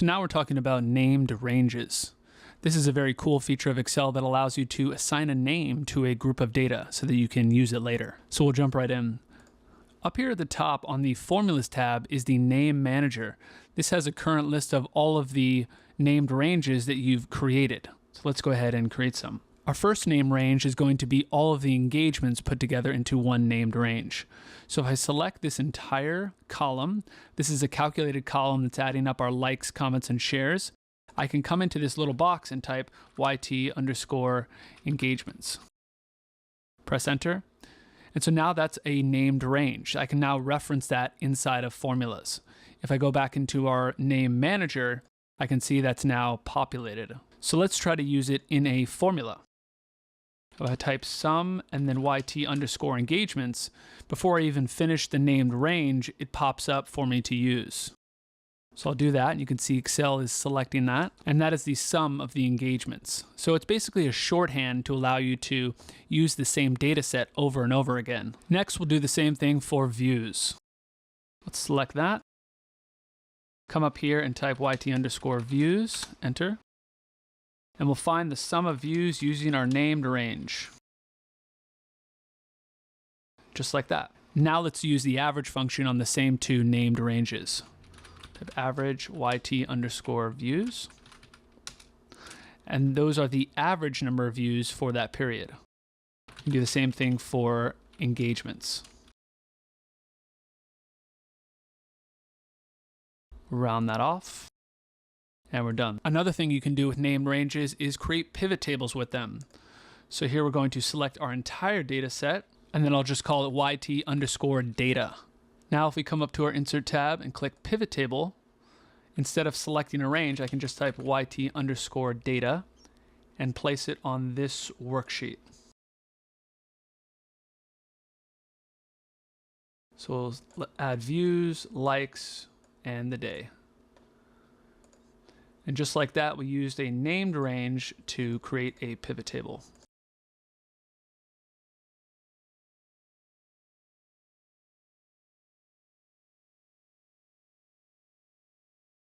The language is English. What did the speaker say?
So now we're talking about named ranges. This is a very cool feature of Excel that allows you to assign a name to a group of data so that you can use it later. So we'll jump right in. Up here at the top on the Formulas tab is the Name Manager. This has a current list of all of the named ranges that you've created. So let's go ahead and create some. Our first name range is going to be all of the engagements put together into one named range. So if I select this entire column, this is a calculated column that's adding up our likes, comments, and shares. I can come into this little box and type YT_engagements. Press enter. And so now that's a named range. I can now reference that inside of Formulas. If I go back into our Name Manager, I can see that's now populated. So let's try to use it in a formula. If I type sum and then YT_engagements, before I even finish the named range, it pops up for me to use. So I'll do that, and you can see Excel is selecting that, and that is the sum of the engagements. So it's basically a shorthand to allow you to use the same data set over and over again. Next, we'll do the same thing for views. Let's select that. Come up here and type YT_views, enter. And we'll find the sum of views using our named range. Just like that. Now let's use the average function on the same two named ranges. Type average YT_views. And those are the average number of views for that period. You can do the same thing for engagements. Round that off. And we're done. Another thing you can do with named ranges is create pivot tables with them. So here we're going to select our entire data set, and then I'll just call it YT_data. Now if we come up to our Insert tab and click Pivot Table, instead of selecting a range, I can just type YT_data and place it on this worksheet. So we'll add views, likes, and the day. And just like that, we used a named range to create a pivot table.